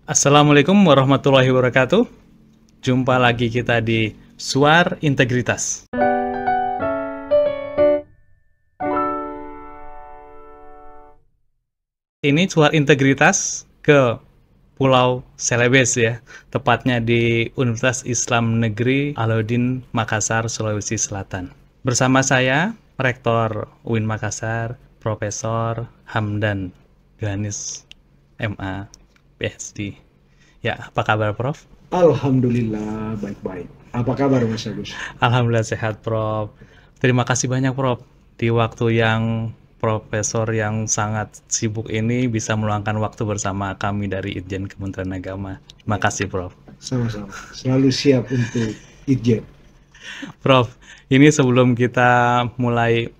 Assalamualaikum warahmatullahi wabarakatuh. Jumpa lagi kita di Suar Integritas. Ini Suar Integritas ke Pulau Celebes ya, tepatnya di Universitas Islam Negeri Alauddin Makassar, Sulawesi Selatan. Bersama saya, Rektor UIN Makassar, Profesor Hamdan Yohanes, MA, PhD. Ya, apa kabar Prof? Alhamdulillah baik-baik. Apa kabar Mas Agus? Alhamdulillah sehat Prof. Terima kasih banyak Prof. Di waktu yang Profesor yang sangat sibuk ini bisa meluangkan waktu bersama kami dari Itjen Kementerian Agama. Terima kasih Prof. Sama-sama. Selalu siap untuk Itjen. Prof, ini sebelum kita mulai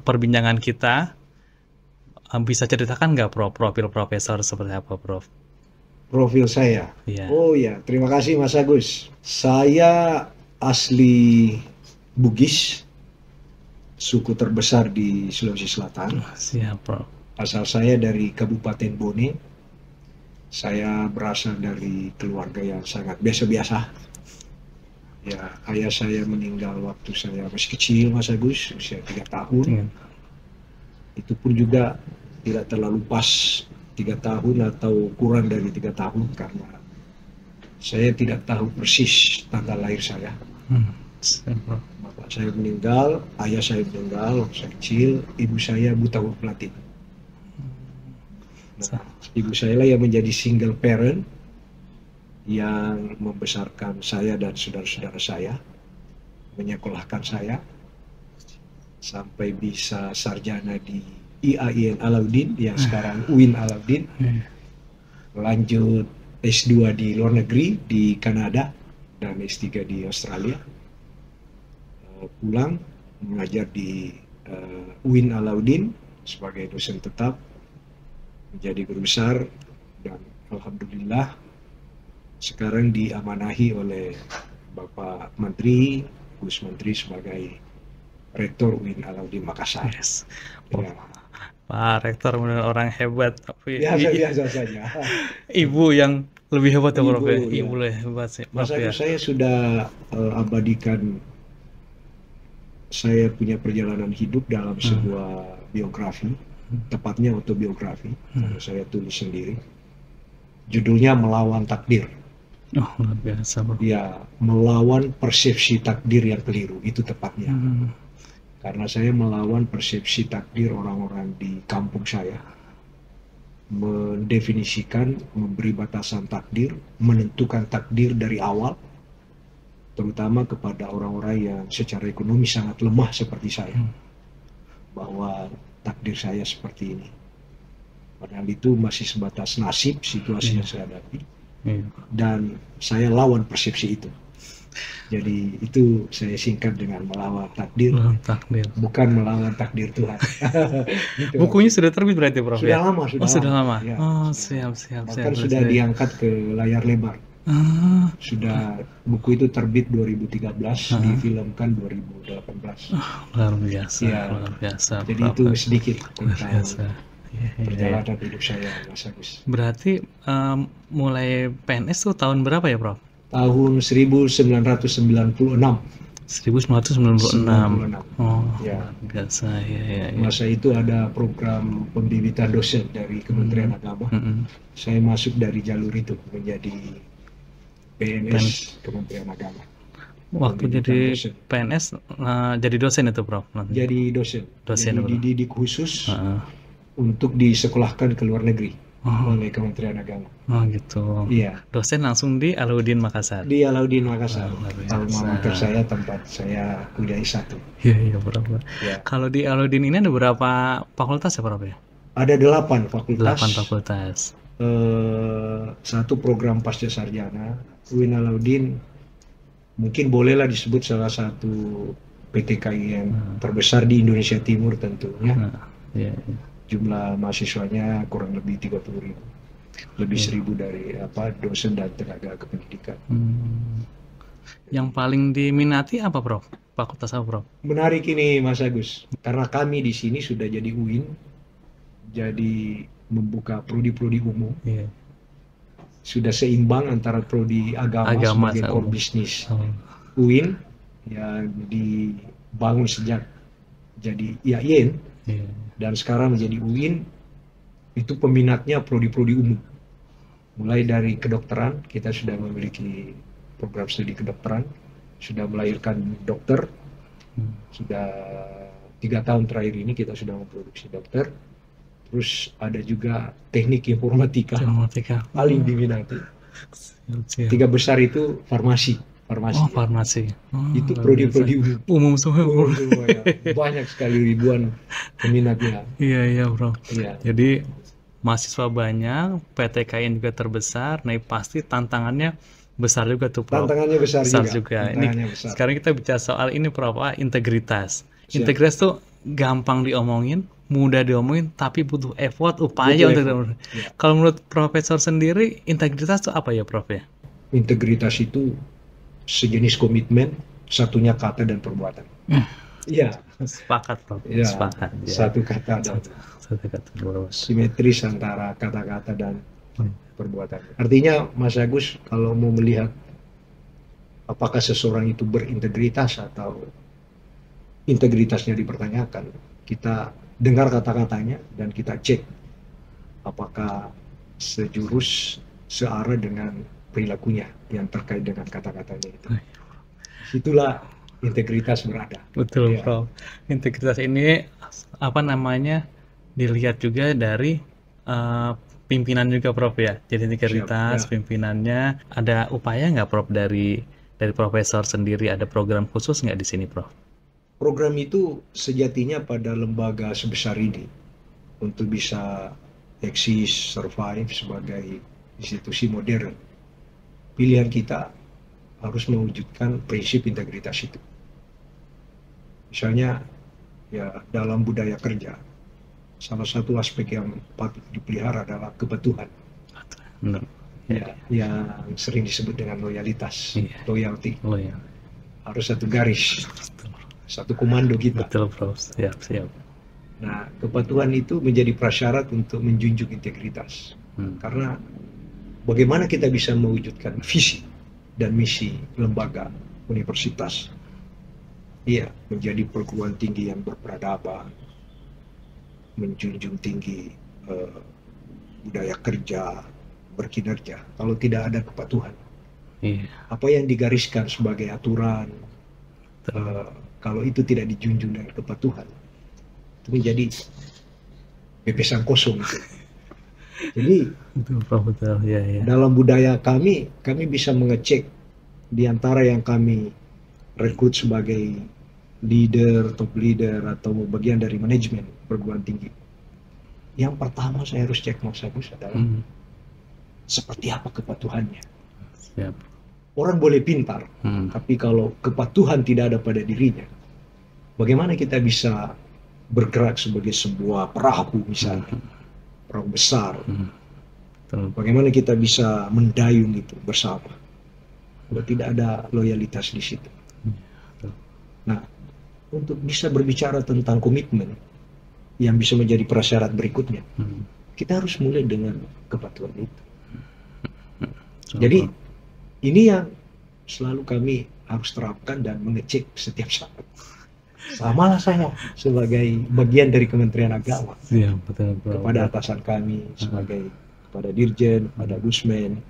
perbincangan kita, bisa ceritakan nggak Prof profil Profesor seperti apa Prof? Profil saya. Iya. Oh ya, terima kasih Mas Agus. Saya asli Bugis, suku terbesar di Sulawesi Selatan. Siap Prof. Asal saya dari Kabupaten Bone. Saya berasal dari keluarga yang sangat biasa-biasa. Ya, ayah saya meninggal waktu saya masih kecil Mas Agus, usia 3 tahun. Iya. Itu pun juga tidak terlalu pas 3 tahun atau kurang dari 3 tahun karena saya tidak tahu persis tanggal lahir saya. Siap Prof. Bapak saya meninggal, ayah saya meninggal waktu saya kecil, ibu saya buta huruf Latin. Nah, ibu saya lah yang menjadi single parent yang membesarkan saya dan saudara-saudara saya, menyekolahkan saya sampai bisa sarjana di IAIN Alauddin yang sekarang UIN Alauddin, lanjut S2 di luar negeri di Kanada dan S3 di Australia, pulang mengajar di UIN Alauddin sebagai dosen tetap, menjadi guru besar, dan alhamdulillah sekarang diamanahi oleh Bapak Menteri, Gus Menteri sebagai Rektor UIN Alauddin Makassar. Yes. Ya. Pak Rektor benar orang hebat, tapi Biasa-biasa saja. ibu yang lebih hebat ya Prof. Ibu, ya. Ibu lebih hebat sih Mas Prof ya. Agus, saya sudah abadikan saya punya perjalanan hidup dalam sebuah biografi, tepatnya autobiografi, karena saya tulis sendiri. Judulnya Melawan Takdir. Oh, luar biasa Prof. Ya, melawan persepsi takdir yang keliru, itu tepatnya. Karena saya melawan persepsi takdir orang-orang di kampung saya, mendefinisikan, memberi batasan takdir, menentukan takdir dari awal, terutama kepada orang-orang yang secara ekonomi sangat lemah seperti saya, bahwa takdir saya seperti ini. Padahal itu masih sebatas nasib, situasi yang saya hadapi, dan saya lawan persepsi itu. Jadi itu saya singkat dengan melawan takdir, Takdir. bukan melawan takdir Tuhan. Gitu, Bukunya sudah terbit berarti Prof sudah ya? lama, Oh, sudah lama. Ya, Oh, sudah siap. bahkan sudah diangkat ke layar lebar. Sudah, buku itu terbit 2013, difilmkan 2018. Luar biasa, Ya, luar biasa. jadi Prof. itu sedikit Luar tentang biasa. Iya. perjalanan hidup saya, Mas Agus. Berarti mulai PNS tuh tahun berapa ya Prof? Tahun 1996. 1996. Oh, Ya. luar biasa. Ya. Masa itu ada program pembibitan dosen dari Kementerian Agama. Saya masuk dari jalur itu menjadi PNS Kementerian Agama. Waktu Pembibitan jadi dosen. PNS jadi dosen itu Prof? Jadi dosen. Dosen, Jadi Bro. dididik khusus untuk disekolahkan ke luar negeri oleh Kementerian Agama. Oh gitu. Iya. Dosen langsung di Alauddin Makassar. Di Alauddin Makassar. Luar biasa. Alma mater saya, tempat saya kuliah S1. Iya Prof. Ya. Kalau di Alauddin ini ada berapa fakultas ya Prof ya? Ada 8 fakultas. 8 fakultas. Satu program pasca sarjana. UIN Alauddin mungkin bolehlah disebut salah satu PTKIN terbesar di Indonesia Timur tentunya. Iya. Jumlah mahasiswanya kurang lebih 30.000, lebih 1.000 dari dosen dan tenaga kependidikan. Yang paling diminati apa Prof? Fakultas apa Prof? Menarik ini Mas Agus, karena kami di sini sudah jadi UIN, jadi membuka prodi-prodi umum. Iya. sudah seimbang antara prodi agama Agama sebagai core sama. bisnis Oh, UIN yang dibangun sejak jadi IAIN iya. dan sekarang menjadi UIN, itu peminatnya prodi-prodi umum. Mulai dari kedokteran, kita sudah memiliki program studi kedokteran, sudah melahirkan dokter, sudah 3 tahun terakhir ini kita sudah memproduksi dokter. Terus ada juga teknik informatika, Informatika. paling diminati. Siap. 3 besar itu farmasi. Oh, Ya. farmasi. Oh, Itu luar prodi-prodi biasa. umum. Umum semua, Umum Bro. semua ya. Banyak sekali, ribuan peminatnya. Iya, Bro. Iya. Jadi mahasiswa banyak, PTKN juga terbesar. Nah, pasti tantangannya besar juga tuh, Prof. Tantangannya besar juga. Ini Tantangannya besar. sekarang kita bicara soal ini, Prof, integritas. Siap. Integritas tuh gampang diomongin, mudah diomongin, tapi butuh effort, upaya Butuh untuk effort. Ya. Kalau menurut Profesor sendiri, integritas tuh apa ya, Prof ya? Integritas itu sejenis komitmen, satunya kata dan perbuatan. Iya. Sepakat, Prof. Ya. Sepakat. Ya. Satu kata dan Satu kata, Bro. simetris antara kata-kata dan perbuatan. Artinya, Mas Agus, kalau mau melihat apakah seseorang itu berintegritas atau integritasnya dipertanyakan, kita dengar kata-katanya dan kita cek apakah sejurus, searah dengan perilakunya yang terkait dengan kata-katanya itu. Itulah integritas berada. Betul, Ya. Prof. Integritas ini apa namanya dilihat juga dari pimpinan juga, Prof ya. Jadi integritas Siap, ya. pimpinannya ada upaya nggak, Prof, dari Profesor sendiri, ada program khusus nggak di sini, Prof? Program itu sejatinya pada lembaga sebesar ini untuk bisa eksis, survive sebagai institusi modern. Pilihan kita harus mewujudkan prinsip integritas itu. Misalnya, ya dalam budaya kerja, salah satu aspek yang patut dipelihara adalah kepatuhan. Benar. Ya, yang sering disebut dengan loyalitas, Iya. loyalty. Oh ya. Harus satu garis, Betul, satu komando kita. betul, Prof. Siap. Nah, kepatuhan itu menjadi prasyarat untuk menjunjung integritas. Karena bagaimana kita bisa mewujudkan visi dan misi lembaga universitas, iya, menjadi perguruan tinggi yang berperadaban, menjunjung tinggi budaya kerja, berkinerja. Kalau tidak ada kepatuhan, Iya. apa yang digariskan sebagai aturan, kalau itu tidak dijunjung dengan kepatuhan, itu menjadi bebesan kosong. Jadi Betul, Prof. Betul. Ya. dalam budaya kami bisa mengecek di antara yang kami rekrut sebagai leader, top leader, atau bagian dari manajemen perguruan tinggi. Yang pertama saya harus cek, Mas Agus, adalah seperti apa kepatuhannya. Siap. Orang boleh pintar, tapi kalau kepatuhan tidak ada pada dirinya, bagaimana kita bisa bergerak sebagai sebuah perahu misalnya, perahu besar. Betul. Bagaimana kita bisa mendayung itu bersama kalau tidak ada loyalitas di situ. Nah, untuk bisa berbicara tentang komitmen yang bisa menjadi prasyarat berikutnya, kita harus mulai dengan kepatuhan itu. Jadi ini yang selalu kami harus terapkan dan mengecek setiap saat. Samalah saya sebagai bagian dari Kementerian Agama, Siap, betul, Prof. kepada atasan kami sebagai kepada Dirjen, kepada Gusmen,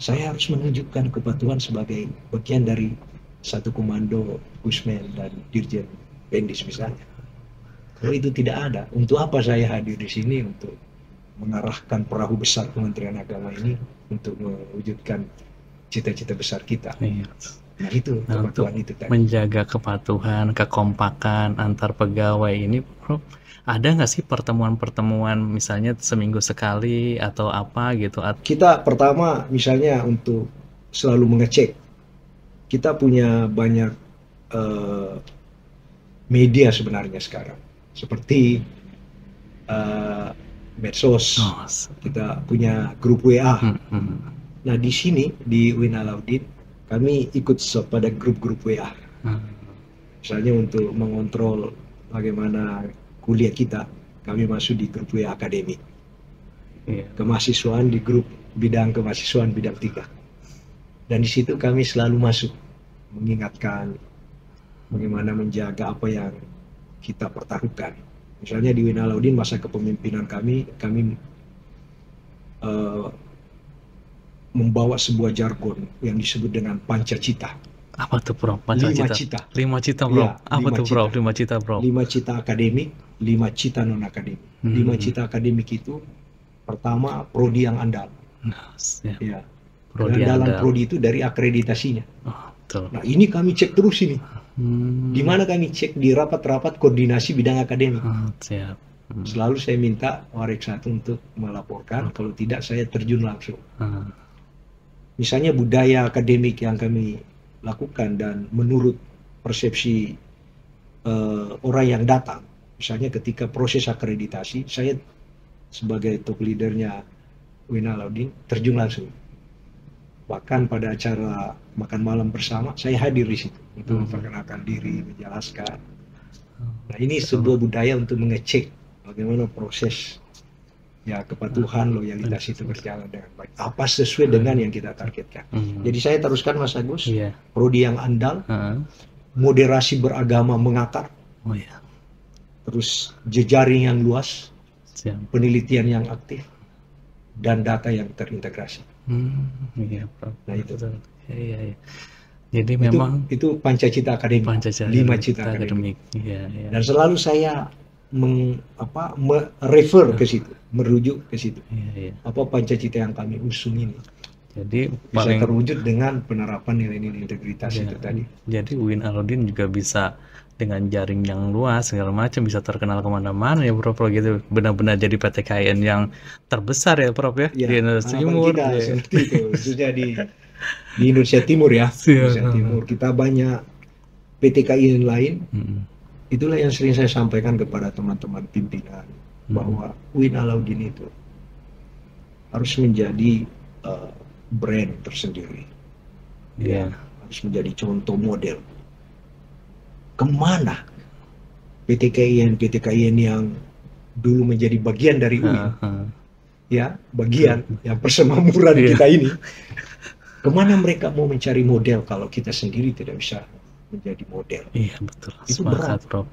saya harus menunjukkan kepatuhan sebagai bagian dari satu komando Gusmen dan Dirjen Pendis misalnya. Kalau itu tidak ada, untuk apa saya hadir di sini untuk mengarahkan perahu besar Kementerian Agama ini untuk mewujudkan cita-cita besar kita. Iya. Nah itu Nah, untuk kepatuhan itu tadi. menjaga kepatuhan, kekompakan antar pegawai ini, Prof, ada nggak sih pertemuan-pertemuan misalnya seminggu sekali atau apa gitu? Kita pertama misalnya untuk selalu mengecek, kita punya banyak media sebenarnya sekarang, seperti medsos, kita punya grup WA. Nah di sini di UIN Alauddin kami ikut pada grup-grup WA. Misalnya untuk mengontrol bagaimana kuliah kita, kami masuk di grup WA akademik. Iya. kemahasiswaan di grup bidang kemahasiswaan bidang 3. Dan di situ kami selalu masuk mengingatkan bagaimana menjaga apa yang kita pertaruhkan. Misalnya di UIN Alauddin masa kepemimpinan kami membawa sebuah jargon yang disebut dengan Pancacita. Apa tuh Prof? 5 Pancacita. cita. 5 cita Prof. Iya, Apa 5 tuh Prof? cita. 5 cita Prof. 5 cita akademik, 5 cita non akademik. 5 cita akademik itu pertama prodi yang andal. Nah, siap. Ya. Prodi Keandalan andal. prodi itu dari akreditasinya. Oh, betul. Nah, ini kami cek terus ini. Di mana kami cek di rapat-rapat koordinasi bidang akademik. Siap. Selalu saya minta Warek 1 untuk melaporkan, kalau tidak saya terjun langsung. Misalnya budaya akademik yang kami lakukan dan menurut persepsi orang yang datang, misalnya ketika proses akreditasi, saya sebagai top leadernya UIN Alauddin terjun langsung. Bahkan pada acara makan malam bersama, saya hadir di situ untuk memperkenalkan diri, menjelaskan. Nah, ini sebuah budaya untuk mengecek bagaimana proses ya kepatuhan, loyalitas itu berjalan dengan baik. Apa sesuai dengan yang kita targetkan. Jadi saya teruskan Mas Agus, prodi yang andal, moderasi beragama mengakar, terus jejaring yang luas, penelitian yang aktif, dan data yang terintegrasi. Iya, Prof. Nah itu. Iya. Jadi memang itu Pancacita akademik. 5 cita akademik. Iya. Dan selalu saya refer ke situ, merujuk ke situ. Iya. Apa Pancacita yang kami usung ini. Jadi bisa terwujud dengan penerapan nilai-nilai integritas itu tadi. Jadi UIN Alauddin juga bisa dengan jaring yang luas segala macam, bisa terkenal kemana-mana ya Prof gitu, benar-benar jadi PTKIN yang terbesar ya Prof ya, di Indonesia Timur. Kita seperti itu, khususnya di Indonesia Timur ya. Indonesia Timur kita banyak PTKIN lain. Itulah yang sering saya sampaikan kepada teman-teman pimpinan bahwa UIN Alauddin itu harus menjadi brand tersendiri. Ya, harus menjadi contoh model. Kemana PTKIN yang dulu menjadi bagian dari UIN, ya bagian yang persemakmuran kita ini, kemana mereka mau mencari model kalau kita sendiri tidak bisa menjadi model? Iya betul. Itu berat. Prof.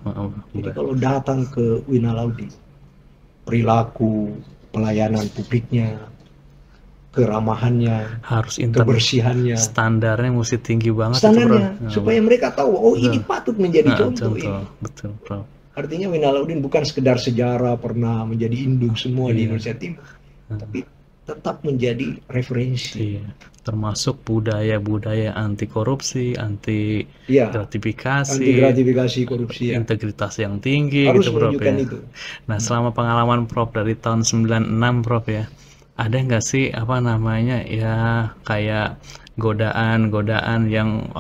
Jadi kalau datang ke UIN Alauddin, perilaku pelayanan publiknya, keramahannya, harus kebersihannya, standarnya mesti tinggi banget. Standarnya supaya mereka tahu, ini patut menjadi contoh ini. Betul, Prof. Artinya UIN Alauddin bukan sekedar sejarah pernah menjadi induk semua di Indonesia Timur, tapi tetap menjadi referensi. Termasuk budaya-budaya anti korupsi, anti gratifikasi, korupsi, integritas yang tinggi, harus gitu Prof ya. Itu. Nah, selama pengalaman Prof dari tahun 96 Prof ya, ada nggak sih ya kayak godaan yang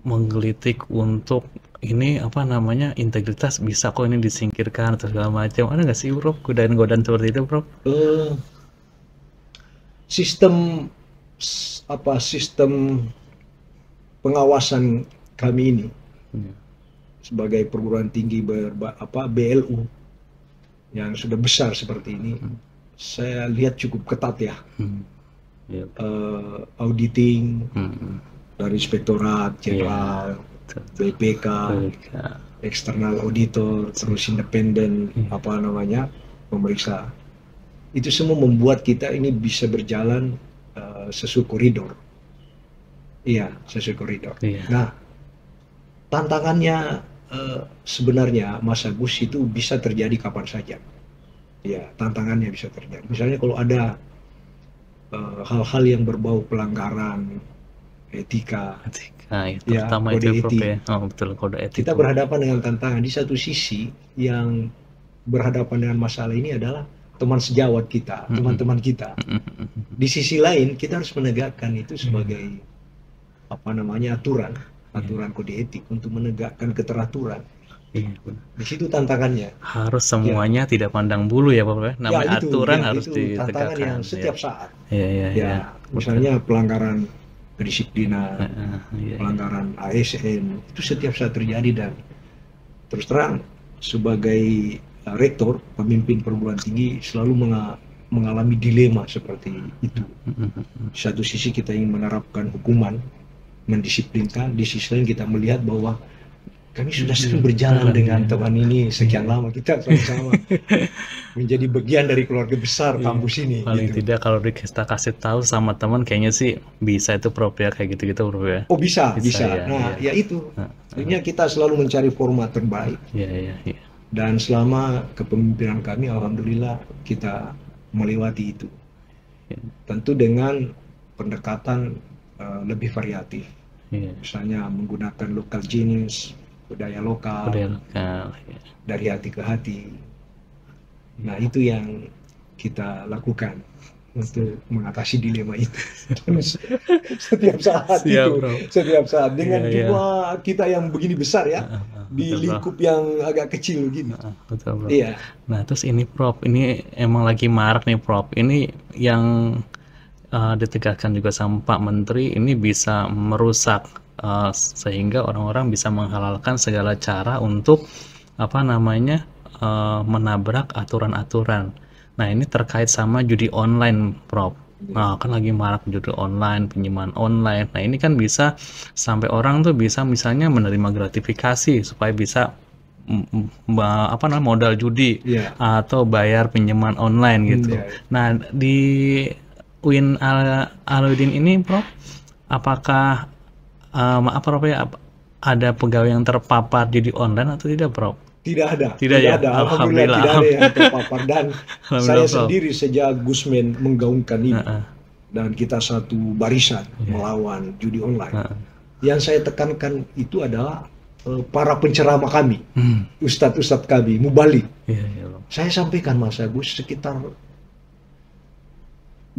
menggelitik untuk ini integritas bisa kok ini disingkirkan atau segala macam? Ada nggak sih Prof godaan-godaan seperti itu Prof? Sistem pengawasan kami ini sebagai perguruan tinggi BLU yang sudah besar seperti ini, saya lihat cukup ketat ya. Auditing dari Inspektorat Jenderal, BPK, eksternal auditor, terus independen pemeriksa. Itu semua membuat kita ini bisa berjalan sesuai koridor. Iya, sesuai koridor. Nah, tantangannya sebenarnya Mas Agus itu bisa terjadi kapan saja. Ya, tantangannya bisa terjadi. Misalnya kalau ada hal-hal yang berbau pelanggaran etika, terutama kode itu etik. Betul, kode etik. Kita berhadapan dengan tantangan. Di satu sisi yang berhadapan dengan masalah ini adalah teman sejawat kita, teman-teman kita. Di sisi lain kita harus menegakkan itu sebagai aturan kode etik untuk menegakkan keteraturan. Di situ tantangannya. Harus semuanya tidak pandang bulu ya Bapak. Namanya aturan harus ditegakkan. Tantangan yang setiap saat. Misalnya pelanggaran kedisiplinan, pelanggaran ASN itu setiap saat terjadi, dan terus terang sebagai rektor, pemimpin perguruan tinggi selalu mengalami dilema seperti itu. Di satu sisi kita ingin menerapkan hukuman, mendisiplinkan, di sisi lain kita melihat bahwa kami sudah sering berjalan dengan teman ini sekian lama, kita sama-sama menjadi bagian dari keluarga besar kampus ini. Paling gitu. tidak kalau kita kasih tahu sama teman, kayaknya sih bisa itu Prof ya, kayak gitu-gitu Prof ya. Oh bisa. Ya, Nah ya itu, akhirnya kita selalu mencari format terbaik. Iya. Dan selama kepemimpinan kami, alhamdulillah kita melewati itu. Tentu dengan pendekatan lebih variatif. Misalnya menggunakan local genius, budaya lokal, dari hati ke hati. Nah itu yang kita lakukan untuk mengatasi dilema itu. setiap saat setiap saat dengan jumlah kita yang begini besar ya, di lingkup yang agak kecil begini. Betul, Prof. Iya. Nah terus ini Prof, ini emang lagi marak nih Prof, ini yang ditegaskan juga sama Pak Menteri, ini bisa merusak sehingga orang-orang bisa menghalalkan segala cara untuk menabrak aturan-aturan. Nah ini terkait sama judi online Prof. Nah kan lagi marak judi online, pinjaman online. Nah ini kan bisa sampai orang tuh bisa misalnya menerima gratifikasi supaya bisa modal judi atau bayar pinjaman online gitu. Nah di UIN Alauddin ini Prof, apakah ada pegawai yang terpapar judi online atau tidak Prof? Tidak ada. Alhamdulillah tidak ada yang terpapar. Dan saya sendiri sejak Gusmen menggaungkan ini dan kita satu barisan melawan judi online. Yang saya tekankan itu adalah para penceramah kami, ustadz-ustadz kami, mubalik. Saya sampaikan Mas Agus, sekitar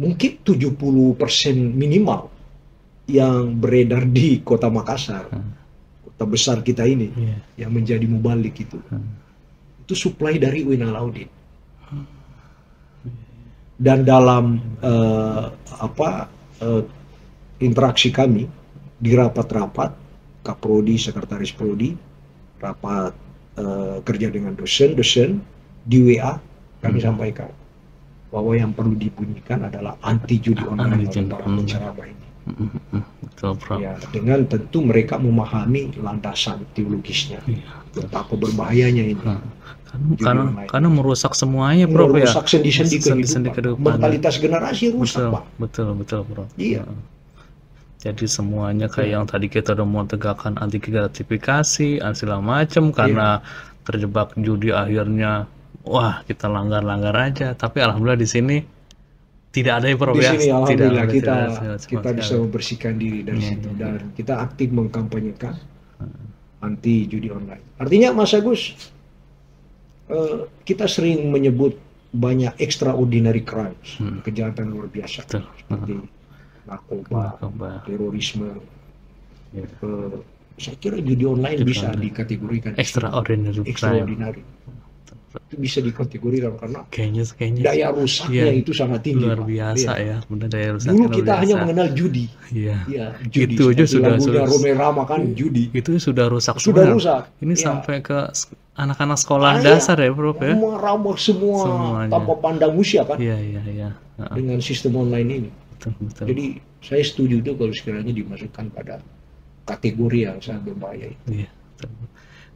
mungkin 70% minimal yang beredar di kota Makassar, kota besar kita ini, yang menjadi mubalik itu supply dari UIN Alauddin. Dan dalam interaksi kami di rapat-rapat Kaprodi, Sekretaris Prodi, rapat kerja dengan dosen-dosen di WA, kami sampaikan bahwa yang perlu dibunyikan adalah anti judi online oleh para penceramah ini. Betul, Prof. Ya, dengan tentu mereka memahami landasan teologisnya, betapa berbahayanya ini. Karena merusak semuanya, Prof. Merusak sendi-sendi kehidupan. Mentalitas generasi rusak, Pak. Betul, Prof. Iya. Jadi semuanya kayak yang tadi kita udah mau tegakkan anti gratifikasi, segala macam, karena terjebak judi akhirnya wah kita langgar aja. Tapi alhamdulillah di sini tidak ada ya Prof. Di sini alhamdulillah kita bisa sekali membersihkan diri dari situ dan kita aktif mengkampanyekan anti judi online. Artinya Mas Agus, kita sering menyebut banyak extraordinary crimes, kejahatan luar biasa seperti narkoba, terorisme. Saya kira judi online bisa dikategorikan extraordinary. Itu bisa dikategorikan karena kayaknya daya rusaknya itu sangat tinggi, luar biasa ya. Benar, daya rusaknya dulu kita hanya mengenal judi. Judi itu aja sudah Rome Rama kan judi. Itu sudah rusak. Ini sampai ke anak-anak sekolah dasar ya Prof ya. Meramah semuanya tanpa pandang usia kan. Iya. Dengan sistem online ini. Betul. Jadi saya setuju tuh kalau sekiranya dimasukkan pada kategori yang sangat berbahaya itu. Iya, betul.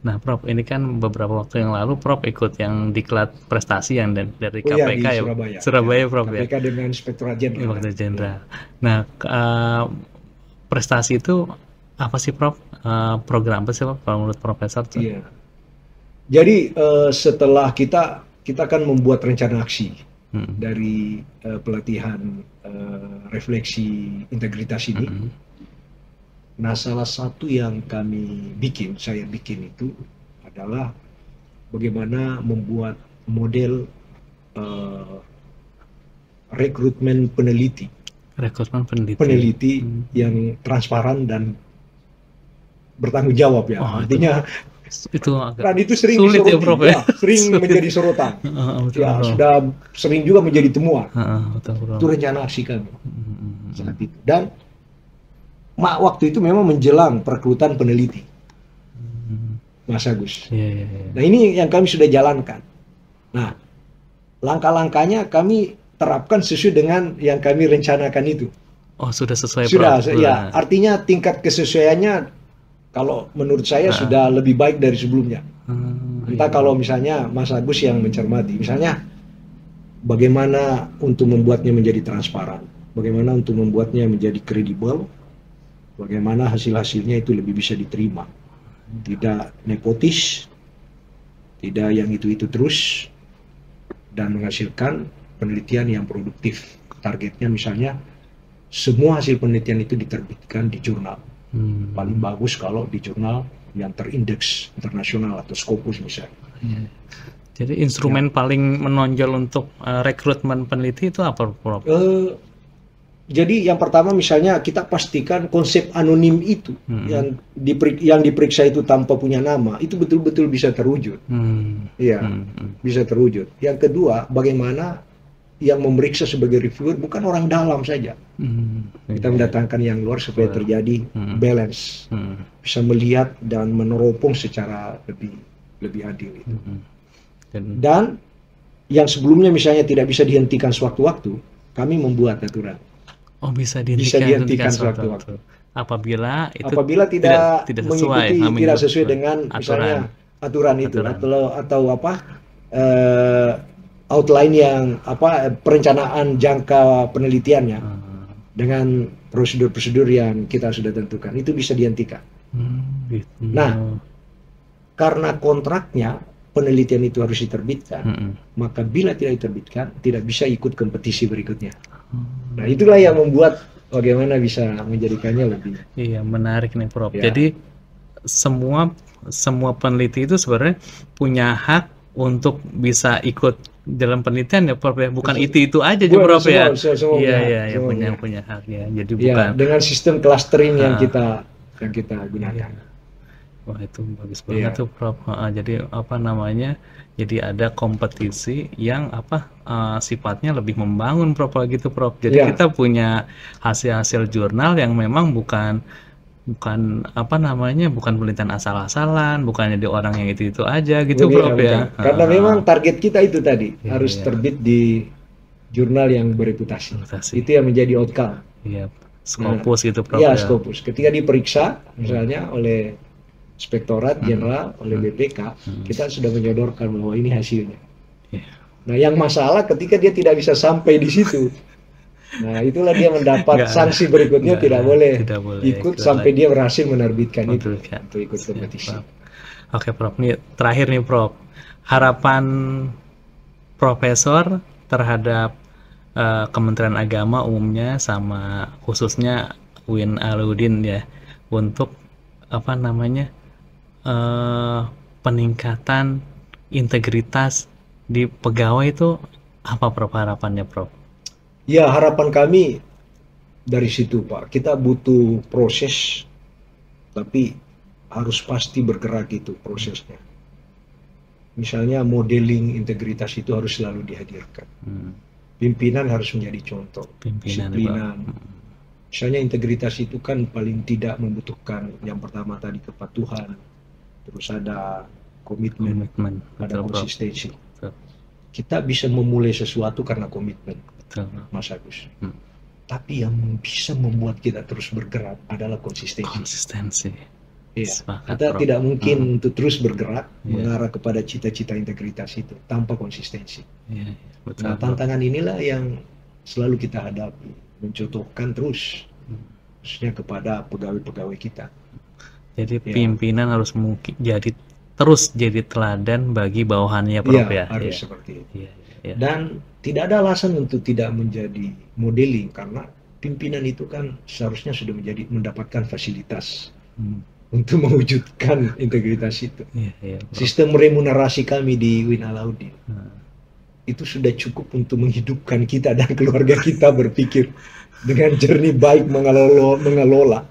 Nah, Prof, ini kan beberapa waktu yang lalu Prof ikut yang diklat prestasi yang dari KPK ya, Surabaya Prof KPK ya. Dengan Inspektorat Jenderal. Nah, prestasi itu apa sih Prof? Program apa sih Prof menurut Profesor? Iya. Jadi setelah kita kan membuat rencana aksi dari pelatihan refleksi integritas ini. Nah, salah satu yang saya bikin itu adalah bagaimana membuat model rekrutmen peneliti. Peneliti yang transparan dan bertanggung jawab ya. Artinya itu sering sulit ya, Prof, ya? Sering menjadi sorotan. Sudah sering juga menjadi temuan. Itu rencana aksi kami saat itu. Dan waktu itu memang menjelang perekrutan peneliti, Mas Agus. Iya. Nah ini yang kami sudah jalankan. Nah, langkah-langkahnya kami terapkan sesuai dengan yang kami rencanakan itu. Oh, sudah sesuai Sudah, Prof. ya, artinya tingkat kesesuaiannya kalau menurut saya sudah lebih baik dari sebelumnya. Entah kalau misalnya Mas Agus yang mencermati, misalnya bagaimana untuk membuatnya menjadi transparan, bagaimana untuk membuatnya menjadi kredibel, bagaimana hasil-hasilnya itu lebih bisa diterima, tidak nepotis, tidak yang itu-itu terus, dan menghasilkan penelitian yang produktif. Targetnya misalnya semua hasil penelitian itu diterbitkan di jurnal. Paling bagus kalau di jurnal yang terindeks internasional atau Scopus misalnya. Jadi instrumen paling menonjol untuk rekrutmen peneliti itu apa, Prof? Jadi yang pertama misalnya kita pastikan konsep anonim itu yang diperiksa itu tanpa punya nama itu betul-betul bisa terwujud. Bisa terwujud. Yang kedua, bagaimana yang memeriksa sebagai reviewer bukan orang dalam saja. Kita mendatangkan yang luar supaya terjadi balance, bisa melihat dan meneropong secara lebih adil itu. Dan yang sebelumnya misalnya tidak bisa dihentikan sewaktu-waktu, kami membuat aturan. Oh, bisa dihentikan sewaktu-waktu. Apabila tidak sesuai, mengikuti, tidak sesuai dengan misalnya aturan itu atau outline yang perencanaan jangka penelitiannya dengan prosedur-prosedur yang kita sudah tentukan itu bisa dihentikan. Nah, karena kontraknya penelitian itu harus diterbitkan, maka bila tidak diterbitkan tidak bisa ikut kompetisi berikutnya. Nah, itulah yang membuat bagaimana bisa menjadikannya lebih. Iya, menarik nih, Prof. Jadi semua peneliti itu sebenarnya punya hak untuk bisa ikut dalam penelitian ya, Prof, ya. Bukan itu aja juga, Prof, ya. Iya, punya hak ya. Jadi bukan dengan sistem clustering yang kita gunakan. Wah, itu bagus banget tuh, Prof. Jadi jadi ada kompetisi yang sifatnya lebih membangun, Prof, gitu, Prof. Jadi kita punya hasil-hasil jurnal yang memang bukan penelitian asal-asalan, bukan jadi orang yang itu aja gitu, Prof, ya. Karena memang target kita itu tadi harus terbit di jurnal yang bereputasi. Itu yang menjadi outcome. Iya, Scopus gitu, Prof. Iya, Scopus. Ketika diperiksa misalnya oleh Inspektorat Jenderal, oleh BPK, kita sudah menyodorkan bahwa ini hasilnya. Nah, yang masalah ketika dia tidak bisa sampai di situ. Nah, itulah dia mendapat sanksi berikutnya, tidak boleh ikut sampai dia berhasil menerbitkan itu untuk ikut kompetisi. Oke, Prof. Ini terakhir nih, Prof. Harapan Profesor terhadap Kementerian Agama umumnya sama khususnya UIN Alauddin ya untuk peningkatan integritas di pegawai itu apa, Prof, harapannya, Prof? Ya, harapan kami dari situ, Pak. Kita butuh proses, tapi harus pasti bergerak itu prosesnya. Misalnya modeling integritas itu harus selalu dihadirkan. Pimpinan harus menjadi contoh. Disiplinan. Misalnya integritas itu kan paling tidak membutuhkan yang pertama tadi kepatuhan, terus ada komitmen, ada konsistensi. Kita bisa memulai sesuatu karena komitmen, Mas Agus. Tapi yang bisa membuat kita terus bergerak adalah konsistensi. Iya. Kita tidak mungkin untuk terus bergerak mengarah kepada cita-cita integritas itu tanpa konsistensi. Nah, tantangan inilah yang selalu kita hadapi. Mencontohkan terus khususnya kepada pegawai-pegawai kita. Jadi pimpinan harus terus jadi teladan bagi bawahannya, Prof, ya. Harus seperti itu. Dan tidak ada alasan untuk tidak menjadi modeling karena pimpinan itu kan seharusnya sudah mendapatkan fasilitas untuk mewujudkan integritas itu. Sistem remunerasi kami di UIN Alauddin itu sudah cukup untuk menghidupkan kita dan keluarga kita berpikir dengan jernih baik mengelola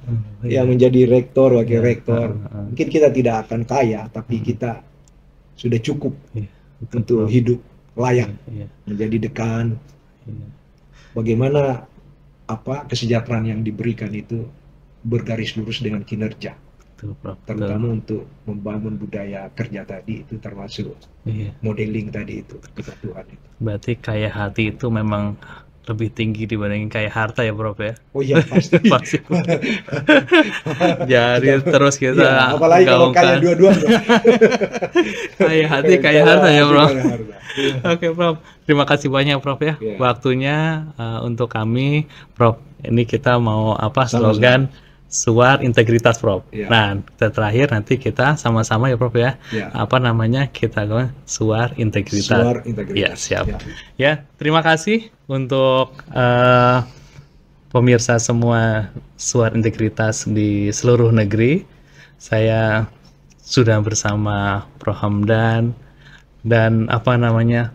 menjadi rektor, wakil rektor. Mungkin kita tidak akan kaya, tapi kita sudah cukup untuk hidup layak, menjadi dekan. Bagaimana kesejahteraan yang diberikan itu bergaris lurus dengan kinerja. Betul, Prof. terutama untuk membangun budaya kerja tadi, itu termasuk Iya. modeling tadi itu, kepatuhan itu. Berarti kaya hati itu memang lebih tinggi dibandingin kaya harta ya, Prof ya. Oh iya, pasti. Pasti. Jadi terus kita Iya, apalagi kalau kaya gaungkan dua-duanya. kaya hati, kaya harta ya, Prof. Kaya harta. Iya. Oke, Prof. Terima kasih banyak, Prof ya. Iya. Waktunya untuk kami, Prof. Ini kita mau apa Sama-sama. slogan Suar Integritas, Prof. Iya. Nah, kita terakhir nanti kita sama-sama ya, Prof ya. Iya. Apa namanya? Kita Suar Integritas. Suar integritas. Ya, siap. Ya. Ya, terima kasih untuk pemirsa semua Suar Integritas di seluruh negeri. Saya sudah bersama Prof. Hamdan dan apa namanya?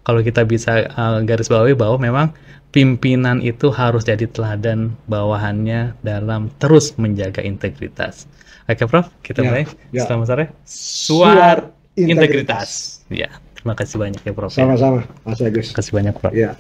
Kalau kita bisa garis bawahi bahwa memang pimpinan itu harus jadi teladan bawahannya dalam terus menjaga integritas. Oke, Prof, kita Ya, mulai. ya. Selamat sore. Suar Integritas. Ya, terima kasih banyak ya, Prof. Ya. Sama-sama, Mas Agus. Terima kasih banyak, Prof. Ya.